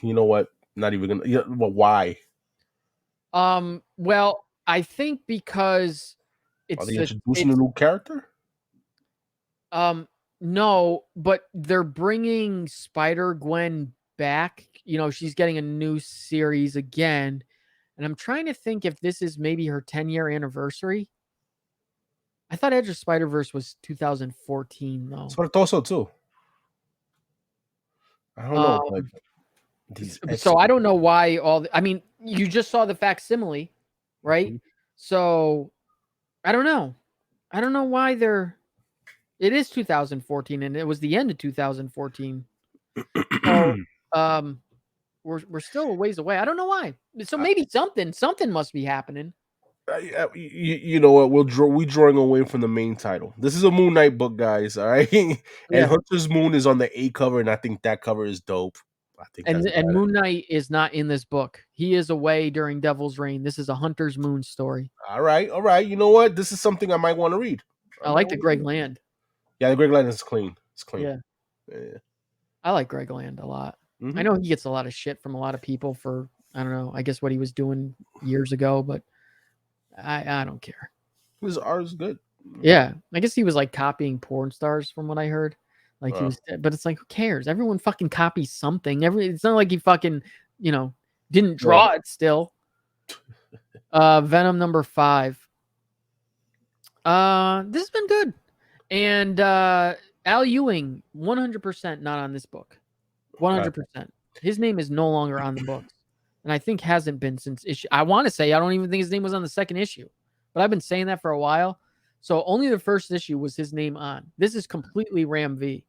know what? Not even gonna. Well, why? Well, I think because are they introducing a new character? No, but they're bringing Spider-Gwen back. You know, she's getting a new series again. And I'm trying to think if this is maybe her 10-year anniversary. I thought Edge of Spider-Verse was 2014, though. That's what I thought so, too. I don't know. But so I don't know why I mean, you just saw the facsimile, right? Mm-hmm. So I don't know. I don't know why it is 2014, and it was the end of 2014. So, we're still a ways away. I don't know why. So maybe something must be happening. You know what? We drawing away from the main title. This is a Moon Knight book, guys. All right, and Hunter's Moon is on the A cover, and I think that cover is dope. I think, and Moon Knight is not in this book. He is away during Devil's Reign. This is a Hunter's Moon story. All right. You know what? This is something I might want to read. I like the Greg Land. Yeah, the Greg Land is clean. It's clean. Yeah. I like Greg Land a lot. Mm-hmm. I know he gets a lot of shit from a lot of people for, I don't know, I guess what he was doing years ago, but I don't care. His art is good. Yeah. I guess he was like copying porn stars from what I heard. Like he was, but it's like, who cares? Everyone fucking copies something. It's not like he fucking, didn't draw it still. Venom number 5. This has been good. And Al Ewing, 100% not on this book. 100%. His name is no longer on the books. And I think hasn't been since issue. I want to say, I don't even think his name was on the second issue. But I've been saying that for a while. So only the first issue was his name on. This is completely Ram V.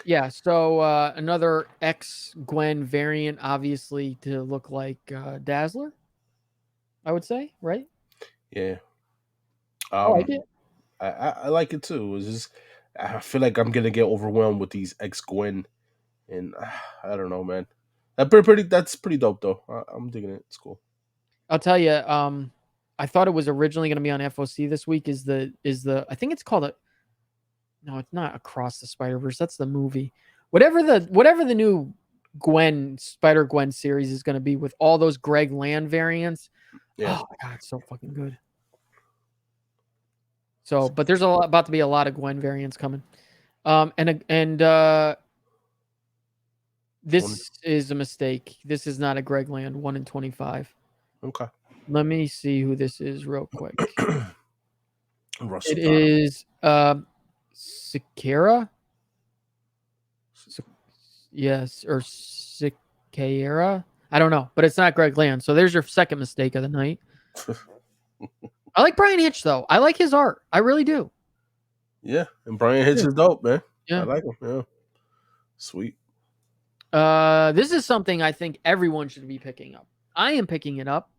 Yeah, so another X-Gwen variant, obviously, to look like Dazzler, I would say, right? Yeah. I like it. I like it too. It's just, I feel like I'm gonna get overwhelmed with these X-Gwen, and I don't know, man. That's pretty dope though. I'm digging it. It's cool. I'll tell you. I thought it was originally going to be on FOC this week. Is the I think it's called no, it's not Across the Spider-Verse. That's the movie. Whatever the new Spider-Gwen series is going to be with all those Greg Land variants. Yeah. Oh my god, it's so fucking good. So, but there's about to be a lot of Gwen variants coming. This is a mistake. This is not a Greg Land 1 in 25. Okay. Let me see who this is real quick. It is Cicera. Yes, or Cicera. I don't know, but it's not Greg Land. So there's your second mistake of the night. I like Brian Hitch though. I like his art. I really do. Yeah, and Brian Hitch is dope, man. Yeah, I like him. Yeah, sweet. This is something I think everyone should be picking up. I am picking it up.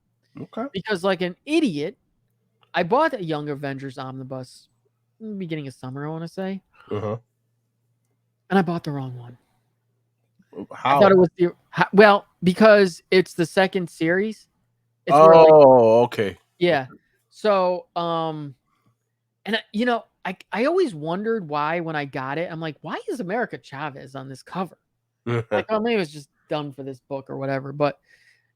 Okay. Because like an idiot, I bought a Young Avengers omnibus in the beginning of summer, I want to say. Uh-huh. And I bought the wrong one. How? I thought it was because it's the second series. It's okay. Yeah. So, and I always wondered why when I got it, I'm like, why is America Chavez on this cover? Like, oh, maybe it was just done for this book or whatever. But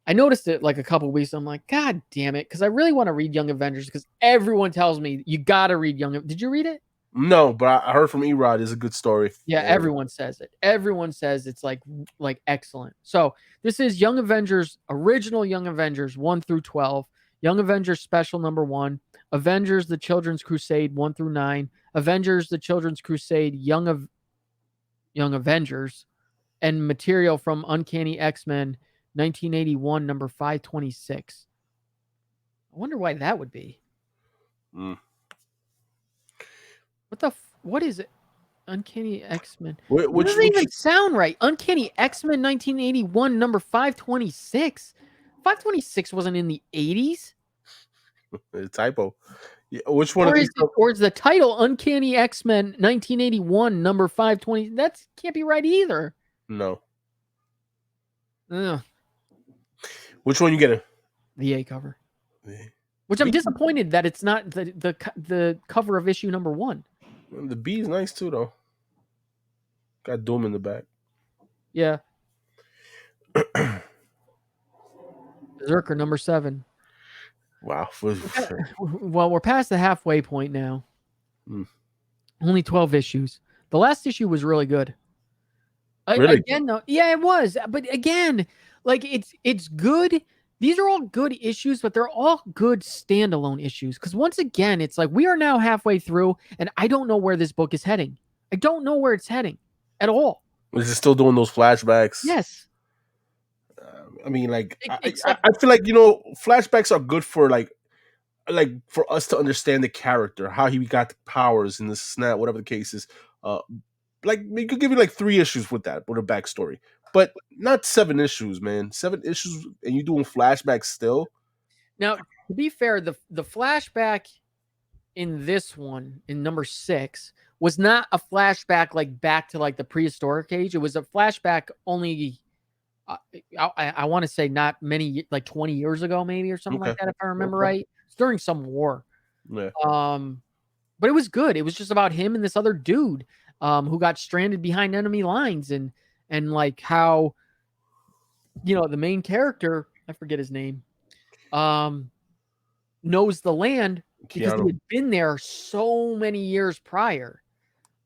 I noticed it like a couple weeks. I'm like, God damn it. Because I really want to read Young Avengers because everyone tells me you got to read Young. Did you read it? No, but I heard from Erod it's a good story. Yeah, everyone says it. Everyone says it's like excellent. So this is Young Avengers, original Young Avengers 1 through 12, Young Avengers Special number 1, Avengers the Children's Crusade 1 through 9, Avengers the Children's Crusade Young Avengers, and material from Uncanny X-Men 1981 number 526. I wonder why that would be. What is it? Uncanny X-Men. It doesn't even sound right. Uncanny X-Men 1981 number 526. 526 wasn't in the 80s. A typo. Yeah, which one? Or is the title Uncanny X-Men 1981 number 520? That can't be right either. No. Ugh. Which one you getting? The A cover. Which I'm disappointed that it's not the cover of issue number 1. The B is nice too, though. Got Doom in the back. Yeah. Berserker number 7. Wow. Well, we're past the halfway point now. Only 12 issues. The last issue was really good. Really? Again, though, yeah, it was. But again, like it's good. These are all good issues, but they're all good standalone issues. Because once again, it's like we are now halfway through, and I don't know where this book is heading. I don't know where it's heading at all. Is it still doing those flashbacks? Yes. I mean, like, I feel like, flashbacks are good for like for us to understand the character, how he got the powers in the snap, whatever the case is. Like, we could give you like 3 issues with that, with a backstory, but not 7 issues, man. 7 issues, and you doing flashbacks still. Now, to be fair, the flashback in this one, in number 6, was not a flashback like back to like the prehistoric age. It was a flashback only. I want to say not many, like 20 years ago, maybe, or something like that, if I remember right. It's during some war. Yeah. But it was good. It was just about him and this other dude who got stranded behind enemy lines, and like how, the main character, I forget his name, knows the land because he had been there so many years prior.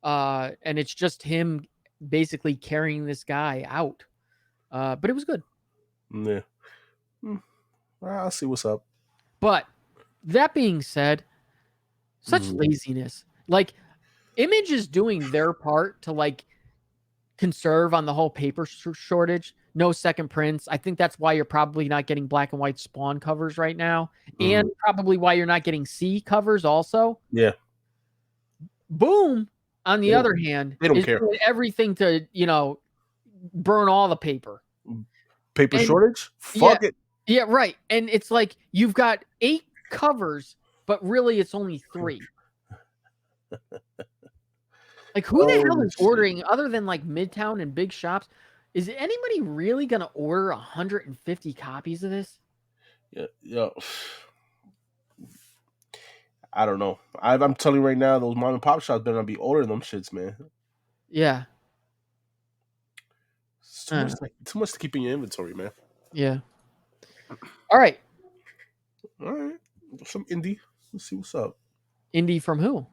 And it's just him basically carrying this guy out. But it was good. Yeah. I'll see what's up. But that being said, such laziness. Like, Image is doing their part to like conserve on the whole paper shortage. No second prints. I think that's why you're probably not getting black and white Spawn covers right now, and probably why you're not getting C covers also. Yeah. Boom. On the other hand, they don't care. Doing everything to burn all the paper. Paper shortage? Fuck it. Yeah, right. And it's like you've got 8 covers, but really it's only 3. Like, who the hell is ordering, other than like Midtown and big shops? Is anybody really gonna order 150 copies of this? Yeah. I don't know. I'm telling you right now, those mom and pop shops better not be ordering them shits, man. Yeah. It's too much to keep in your inventory, man. Yeah. All right. Some indie. Let's see what's up. Indie from who?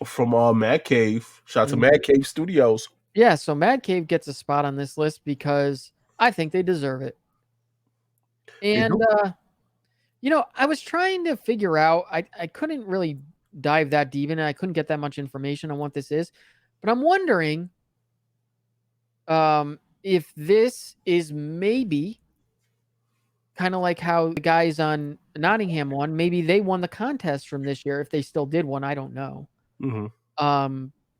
From Mad Cave. Shout out to Mad Cave Studios. Yeah, so Mad Cave gets a spot on this list because I think they deserve it. And I was trying to figure out, I couldn't really dive that deep in it. I couldn't get that much information on what this is, but I'm wondering if this is maybe kind of like how the guys on Nottingham won. Maybe they won the contest from this year. If they still did one, I don't know.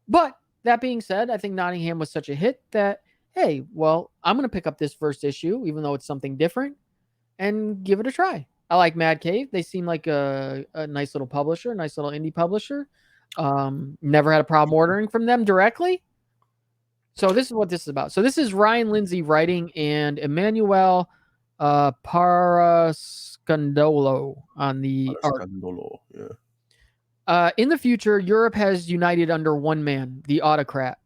But that being said, I think Nottingham was such a hit that, hey, well, I'm going to pick up this first issue, even though it's something different, and give it a try. I like Mad Cave. They seem like a nice little publisher, nice little indie publisher. Never had a problem ordering from them directly. So this is what this is about. So this is Ryan Lindsay writing and Emmanuel Parascandolo on the art. In the future, Europe has united under one man, the autocrat.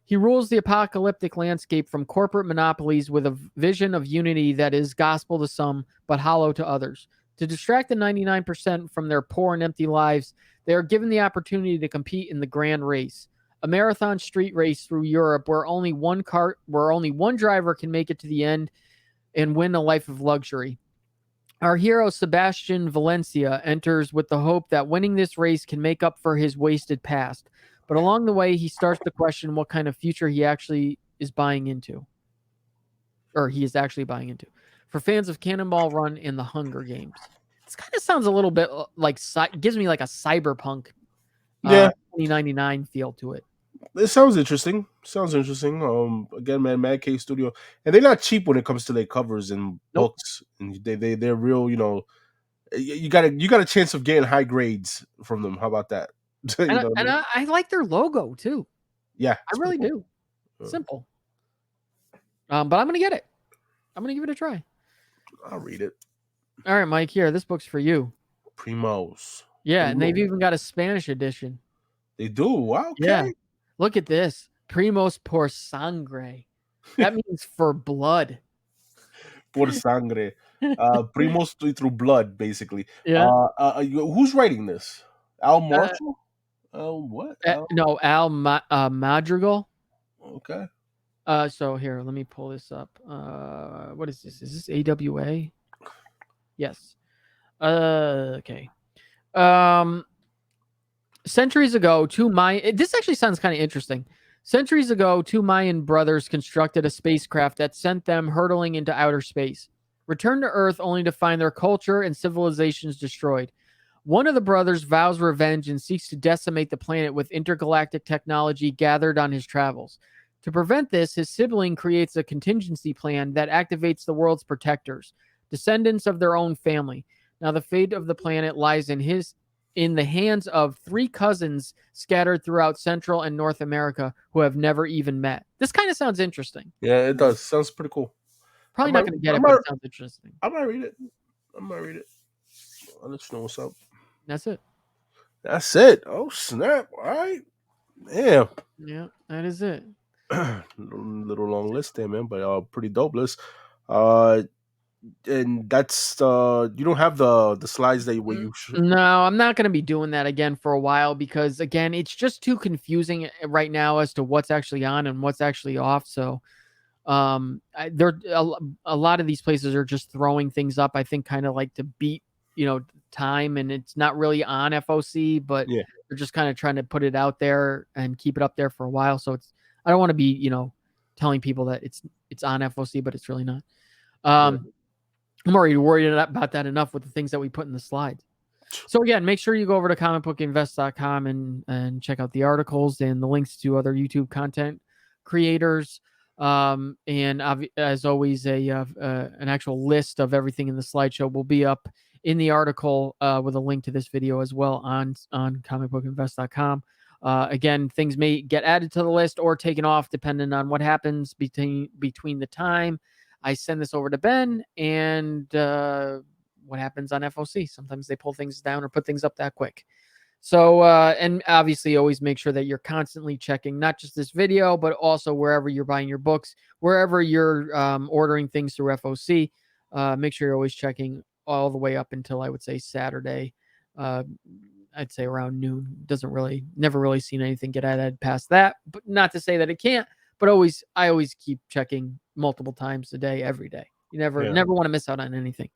He rules the apocalyptic landscape from corporate monopolies with a vision of unity that is gospel to some, but hollow to others. To distract the 99% from their poor and empty lives, they are given the opportunity to compete in the grand race, a marathon street race through Europe where only one driver can make it to the end and win a life of luxury. Our hero, Sebastian Valencia, enters with the hope that winning this race can make up for his wasted past. But along the way, he starts to question what kind of future he actually is buying into. Or he is actually buying into. For fans of Cannonball Run and the Hunger Games. This kind of sounds a little bit like, gives me like a cyberpunk 2099 feel to it. It sounds interesting. Again, man, Mad Cave Studio, and they're not cheap when it comes to their covers and books. And they're real. You know, you got a chance of getting high grades from them. How about that? I like their logo too. Yeah, I really do. Simple. But I'm gonna get it. I'm gonna give it a try. I'll read it. All right, Mike. Here, this book's for you. Primos. Yeah, and they've even got a Spanish edition. They do. Wow. Okay. Yeah. Look at this. Primos por sangre. That means for blood. Por sangre. Primos through blood, basically. Yeah. Who's writing this? Al Marshall? What? No, Al Madrigal. Okay. So here, let me pull this up. What is this? Is this AWA? Yes. Okay. Centuries ago, this actually sounds kind of interesting. Centuries ago, two Mayan brothers constructed a spacecraft that sent them hurtling into outer space, returned to Earth only to find their culture and civilizations destroyed. One of the brothers vows revenge and seeks to decimate the planet with intergalactic technology gathered on his travels. To prevent this, his sibling creates a contingency plan that activates the world's protectors, descendants of their own family. Now, the fate of the planet lies in the hands of three cousins scattered throughout Central and North America who have never even met. This kind of sounds interesting. Yeah, it does. Sounds pretty cool. Probably not going to get it, but it sounds interesting. I might read it. I'll let you know what's up. That's it. Oh, snap. All right. Damn. Yeah, that is it. Little long list there, man, but pretty dope list. And that's you don't have the slides that where you should. No, I'm not going to be doing that again for a while because again, it's just too confusing right now as to what's actually on and what's actually off. So, there a lot of these places are just throwing things up. I think kind of like to beat time, and it's not really on FOC, but they're just kind of trying to put it out there and keep it up there for a while. So I don't want to be telling people that it's on FOC, but it's really not. I'm already worried about that enough with the things that we put in the slides. So again, make sure you go over to comicbookinvest.com and check out the articles and the links to other YouTube content creators. And as always, an actual list of everything in the slideshow will be up in the article with a link to this video as well on comicbookinvest.com. Again, things may get added to the list or taken off depending on what happens between the time I send this over to Ben and what happens on FOC. Sometimes they pull things down or put things up that quick. So, and obviously always make sure that you're constantly checking not just this video, but also wherever you're buying your books, wherever you're ordering things through FOC. Make sure you're always checking all the way up until I would say Saturday. I'd say around noon. Never really seen anything get added past that, but not to say that it can't, but I always keep checking multiple times a day, every day. You never want to miss out on anything.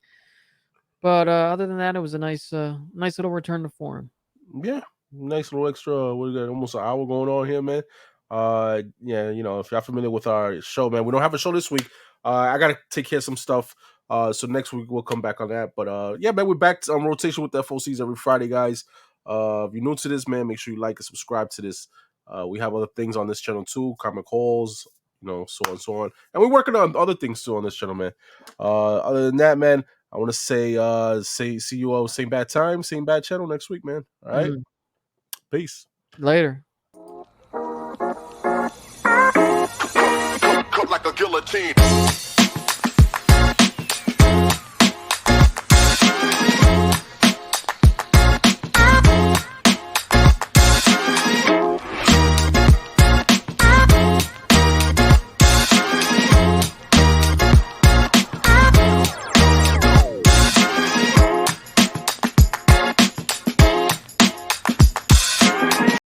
But other than that, it was a nice little return to form. Yeah, nice little extra. We got almost an hour going on here, man. Yeah, you know, if y'all familiar with our show, man, we don't have a show this week. I gotta take care of some stuff. So next week we'll come back on that. But yeah, man, we're back on rotation with the FOCs every Friday, guys. If you're new to this, man, make sure you like and subscribe to this. We have other things on this channel too, comic calls, you know, so on and so on. And we're working on other things too on this channel, man. Other than that, man, I want to see you all same bad time, same bad channel next week, man. All right. Peace. Later. Cut like a guillotine.